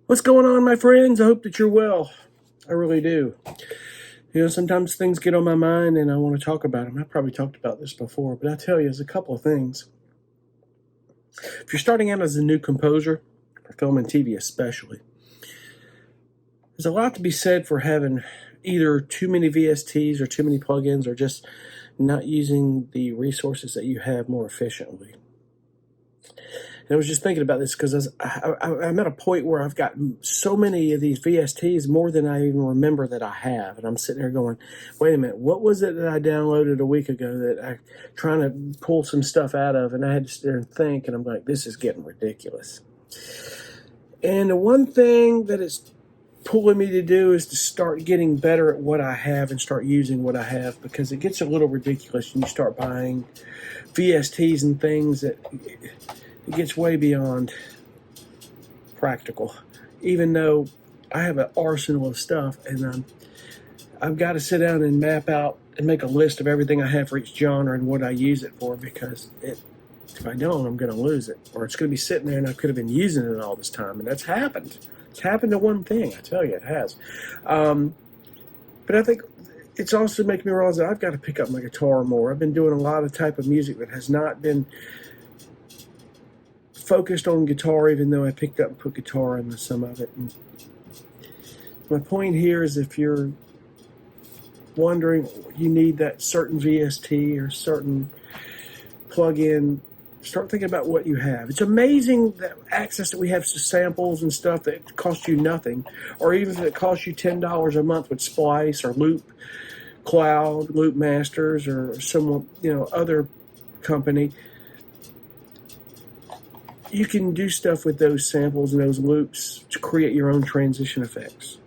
What's going on, my friends? I hope that you're well. I really do. Sometimes things get on my mind and I want to talk about them. I probably talked about this before, but I tell you, there's a couple of things. If you're starting out as a new composer, for film and TV especially, there's a lot to be said for having either too many VSTs or too many plugins or just not using the resources that you have more efficiently. And I was just thinking about this because I'm at a point where I've got so many of these VSTs, more than I even remember that I have. And I'm sitting there going, wait a minute, what was it that I downloaded a week ago that I'm trying to pull some stuff out of? And I had to sit there and think, and I'm like, this is getting ridiculous. And the one thing that it's pulling me to do is to start getting better at what I have and start using what I have, because it gets a little ridiculous when you start buying VSTs and things that it gets way beyond practical. Even though I have an arsenal of stuff, and I've got to sit down and map out and make a list of everything I have for each genre and what I use it for, because if I don't, I'm going to lose it, or it's going to be sitting there and I could have been using it all this time. And that's happened. It's happened to one thing, I tell you, it has. But I think it's also making me realize that I've got to pick up my guitar more. I've been doing a lot of type of music that has not been focused on guitar, even though I picked up and put guitar into some of it. And my point here is, if you're wondering you need that certain VST or certain plug-in, start thinking about what you have. It's amazing the access that we have to samples and stuff that cost you nothing, or even if it costs you $10 a month with Splice or Loop Cloud, Loop Masters, or some other company. You can do stuff with those samples and those loops to create your own transition effects,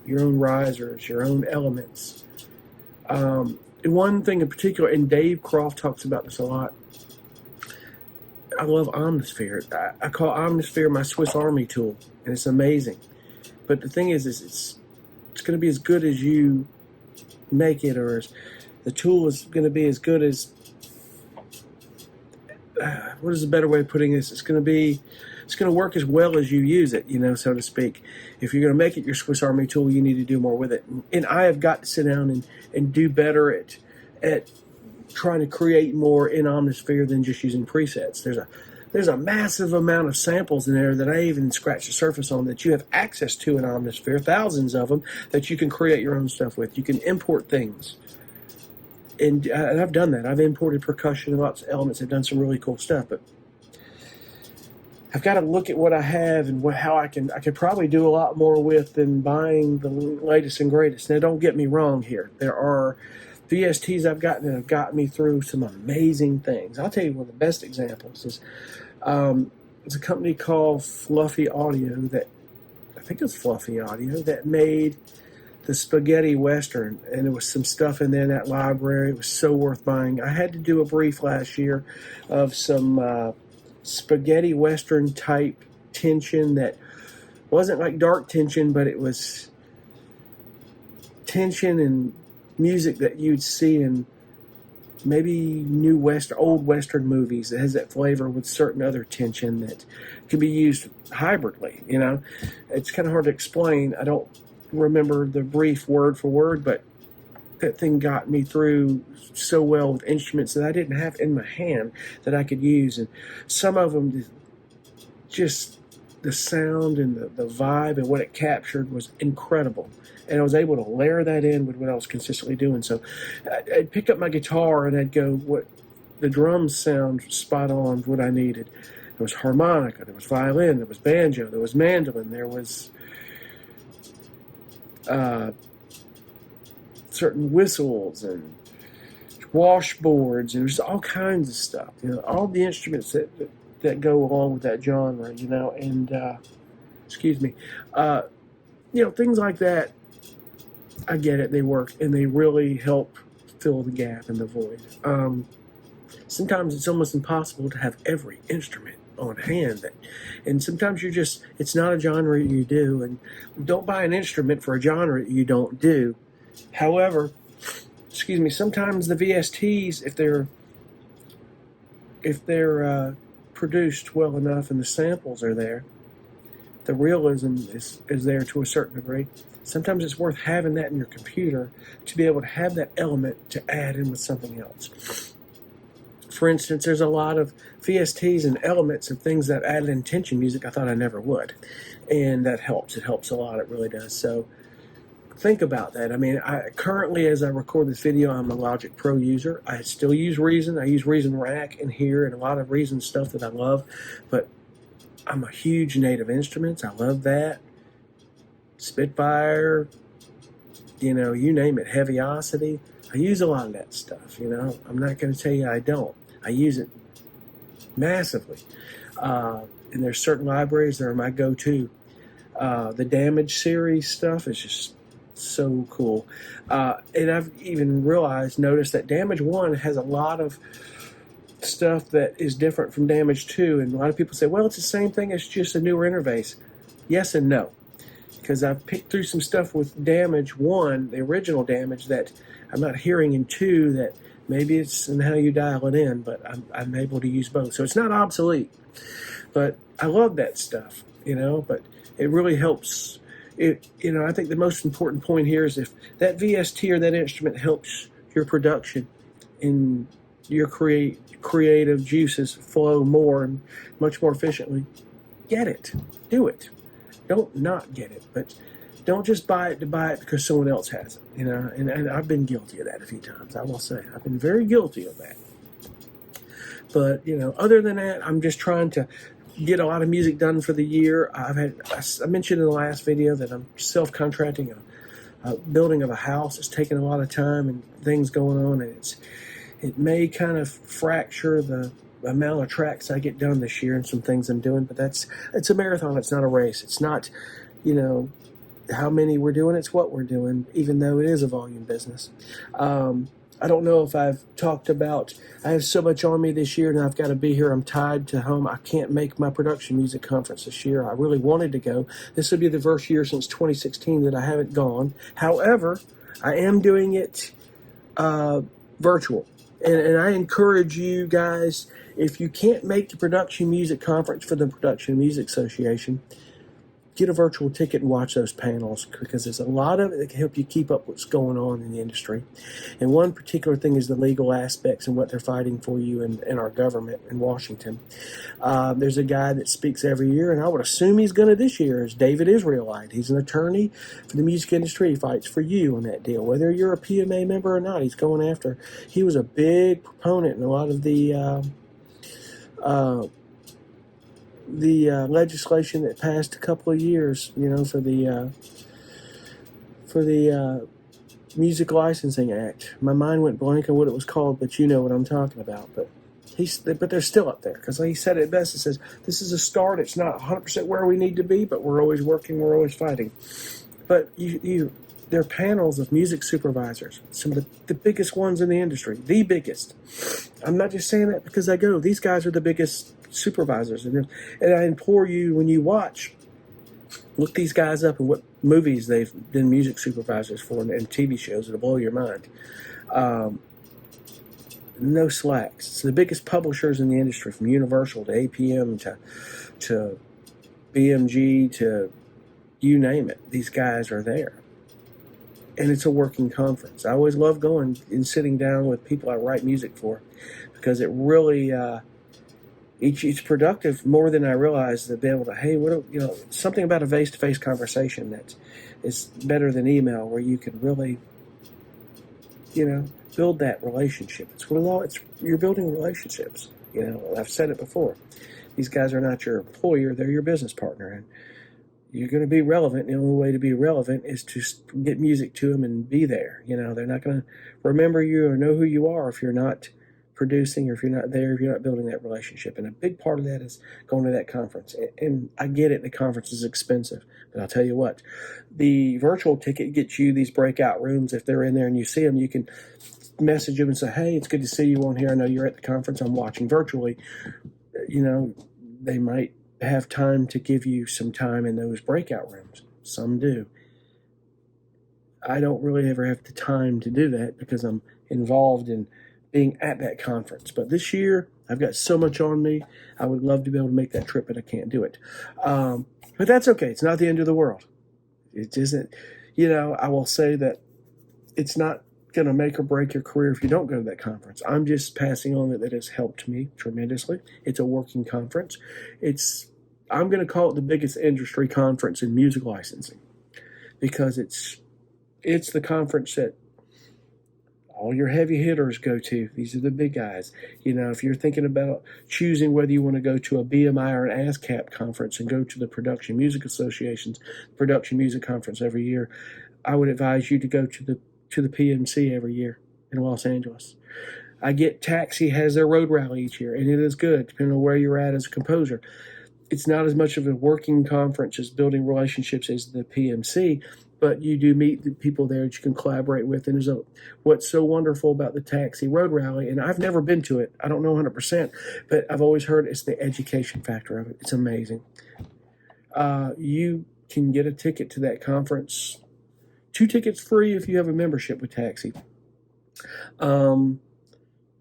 your own risers, your own elements. One thing in particular, and Dave Croft talks about this a lot, I love Omnisphere. I call Omnisphere my Swiss Army tool, and it's amazing. But the thing is it's going to be as good as you make it, or the tool is going to be as good as, what is a better way of putting this? It's going to work as well as you use it, so to speak. If you're going to make it your Swiss Army tool, you need to do more with it. And I have got to sit down and do better at trying to create more in Omnisphere than just using presets. There's a massive amount of samples in there that I even scratched the surface on that you have access to in Omnisphere, thousands of them, that you can create your own stuff with. You can import things. And I've done that. I've imported percussion and lots of elements. I've done some really cool stuff, but I've got to look at what I have and how I could probably do a lot more with than buying the latest and greatest. Now, don't get me wrong here. There are VSTs I've gotten that have gotten me through some amazing things. I'll tell you one of the best examples is it's a company called Fluffy Audio that made the Spaghetti Western, and there was some stuff in there in that library. It was so worth buying. I had to do a brief last year of some Spaghetti Western type tension that wasn't like dark tension, but it was tension and music that you'd see in maybe old Western movies that has that flavor with certain other tension that can be used hybridly. It's kind of hard to explain. I don't remember the brief word for word, but that thing got me through so well with instruments that I didn't have in my hand that I could use. And some of them, just the sound and the vibe and what it captured was incredible. And I was able to layer that in with what I was consistently doing. So I'd pick up my guitar and I'd go, what the drums sound spot on what I needed. There was harmonica, there was violin, there was banjo, there was mandolin, there was certain whistles and washboards, and there's all kinds of stuff. All the instruments that go along with that genre. And excuse me, things like that. I get it. They work and they really help fill the gap and the void. Sometimes it's almost impossible to have every instrument on hand, and sometimes it's not a genre you do, and don't buy an instrument for a genre you don't do. However, sometimes the VSTs, if they're produced well enough and the samples are there, the realism is there to a certain degree. Sometimes it's worth having that in your computer to be able to have that element to add in with something else. For instance, there's a lot of VSTs and elements and things that added intention music I thought I never would. And that helps. It helps a lot. It really does. So think about that. I mean, currently, as I record this video, I'm a Logic Pro user. I still use Reason. I use Reason Rack in here and a lot of Reason stuff that I love. But I'm a huge Native Instruments. I love that. Spitfire, you name it, Heaviosity. I use a lot of that stuff, I'm not going to tell you I don't. I use it massively. And there's certain libraries that are my go-to. The Damage series stuff is just so cool. And I've even noticed that Damage 1 has a lot of stuff that is different from Damage 2. And a lot of people say, well, it's the same thing, it's just a newer interface. Yes and no. Because I've picked through some stuff with Damage 1, the original Damage, that I'm not hearing in 2, that maybe it's in how you dial it in, but I'm able to use both. So it's not obsolete. But I love that stuff, but it really helps. I think the most important point here is if that VST or that instrument helps your production and your creative juices flow more and much more efficiently, get it. Do it. Don't not get it, but don't just buy it to buy it because someone else has it, and I've been guilty of that a few times. I will say I've been very guilty of that. But, other than that, I'm just trying to get a lot of music done for the year. I mentioned in the last video that I'm self-contracting a building of a house. It's taking a lot of time and things going on, and it may kind of fracture the amount of tracks I get done this year and some things I'm doing, but it's a marathon. It's not a race. It's not, how many we're doing. It's what we're doing, even though it is a volume business. I don't know if I've talked about, I have so much on me this year and I've got to be here. I'm tied to home. I can't make my production music conference this year. I really wanted to go. This will be the first year since 2016 that I haven't gone. However, I am doing it virtual. And I encourage you guys, if you can't make the production music conference for the Production Music Association, get a virtual ticket and watch those panels, because there's a lot of it that can help you keep up what's going on in the industry. And one particular thing is the legal aspects and what they're fighting for you in our government in Washington. There's a guy that speaks every year, and I would assume he's going to this year, is David Israelite. He's an attorney for the music industry. He fights for you on that deal. Whether you're a PMA member or not, he's going after. He was a big proponent in a lot of the legislation that passed a couple of years, for the Music Licensing Act. My mind went blank on what it was called, but you know what I'm talking about. But they're still up there, because he said it best. It says, this is a start. It's not 100% where we need to be, but we're always working. We're always fighting. But there are panels of music supervisors, some of the biggest ones in the industry, the biggest. I'm not just saying that because I go. These guys are the biggest supervisors, and I implore you, when you watch, look these guys up and what movies they've been music supervisors for and TV shows. It'll blow your mind. No slacks. It's the biggest publishers in the industry, from Universal to APM to BMG to you name it. These guys are there, and it's a working conference. I always love going and sitting down with people I write music for, because it really it's productive more than I realized, to be able to, something about a face-to-face conversation that is better than email, where you can really, build that relationship. You're building relationships. I've said it before. These guys are not your employer; they're your business partner, and you're going to be relevant. The only way to be relevant is to get music to them and be there. They're not going to remember you or know who you are if you're not producing, or if you're not there, if you're not building that relationship. And a big part of that is going to that conference. And I get it, the conference is expensive, but I'll tell you what, the virtual ticket gets you these breakout rooms. If they're in there and you see them, you can message them and say, hey, it's good to see you on here. I know you're at the conference. I'm watching virtually. They might have time to give you some time in those breakout rooms. Some do. I don't really ever have the time to do that because I'm involved in being at that conference. But this year, I've got so much on me. I would love to be able to make that trip, but I can't do it. But that's okay. It's not the end of the world. It isn't, I will say that it's not going to make or break your career if you don't go to that conference. I'm just passing on that it has helped me tremendously. It's a working conference. I'm going to call it the biggest industry conference in music licensing because it's the conference that all your heavy hitters go to. These are the big guys. If you're thinking about choosing whether you want to go to a BMI or an ASCAP conference and go to the Production Music Association's Production Music Conference every year, I would advise you to go to the PMC every year in Los Angeles. I get Taxi has their road rally each year, and it is good, depending on where you're at as a composer. It's not as much of a working conference as building relationships as the PMC, but you do meet the people there that you can collaborate with. And what's so wonderful about the Taxi Road Rally, and I've never been to it, I don't know 100%, but I've always heard it's the education factor of it. It's amazing. You can get a ticket to that conference, 2 tickets free if you have a membership with Taxi.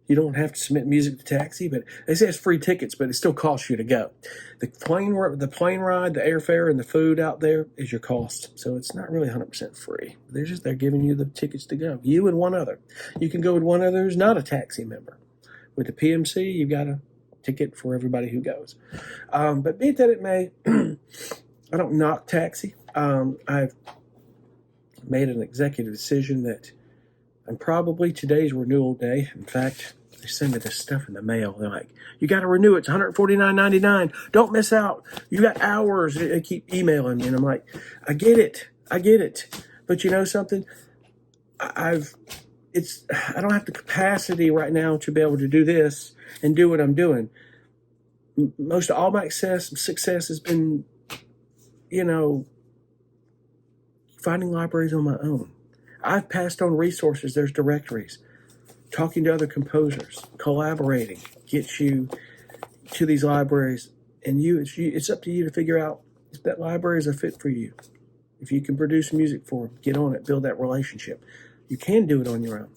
You don't have to submit music to Taxi, but they say it's free tickets, but it still costs you to go. The plane ride, the airfare, and the food out there is your cost. So it's not really 100% free. They're giving you the tickets to go. You and one other. You can go with one other who's not a Taxi member. With the PMC, you've got a ticket for everybody who goes. But be it that it may, I don't knock Taxi. I've made an executive decision that I'm probably today's renewal day. In fact, they send me this stuff in the mail. They're like, you got to renew it. It's $149.99. Don't miss out. You got hours. They keep emailing me. And I'm like, I get it. But you know something? I don't have the capacity right now to be able to do this and do what I'm doing. Most of all my success has been, finding libraries on my own. I've passed on resources. There's directories. Talking to other composers, collaborating, gets you to these libraries. And it's up to you to figure out if that library is a fit for you. If you can produce music for them, get on it, build that relationship. You can do it on your own.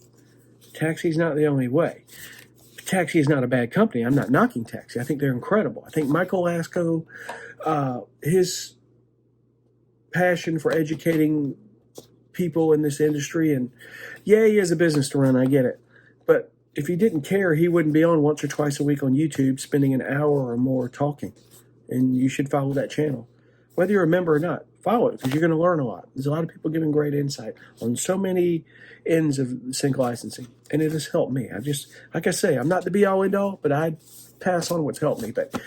Taxi's not the only way. Taxi is not a bad company. I'm not knocking Taxi. I think they're incredible. I think Michael Lasko, his passion for educating people in this industry, and he has a business to run, I get it, but if he didn't care, he wouldn't be on once or twice a week on YouTube spending an hour or more talking. And you should follow that channel, whether you're a member or not. Follow it, because you're going to learn a lot. There's a lot of people giving great insight on so many ends of sync licensing, and it has helped me. Like I say, I'm not the be all end all, but I pass on what's helped me. But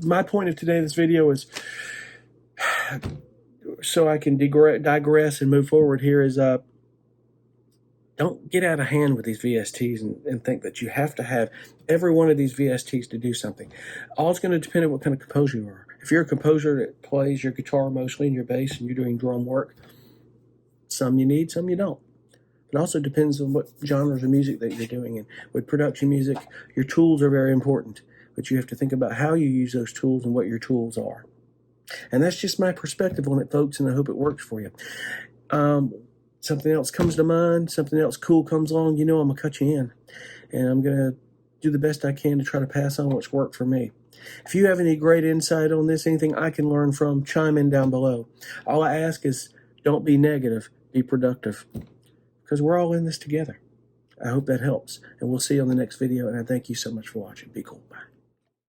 my point of this video is, so I can digress and move forward here, is don't get out of hand with these VSTs and think that you have to have every one of these VSTs to do something. All it's going to depend on what kind of composer you are. If you're a composer that plays your guitar mostly and your bass and you're doing drum work, some you need, some you don't. It also depends on what genres of music that you're doing. And with production music, your tools are very important, but you have to think about how you use those tools and what your tools are. And that's just my perspective on it, folks, and I hope it works for you. Something else comes to mind, something else cool comes along, I'm going to cut you in. And I'm going to do the best I can to try to pass on what's worked for me. If you have any great insight on this, anything I can learn from, chime in down below. All I ask is don't be negative, be productive, because we're all in this together. I hope that helps. And we'll see you on the next video, and I thank you so much for watching. Be cool. Bye.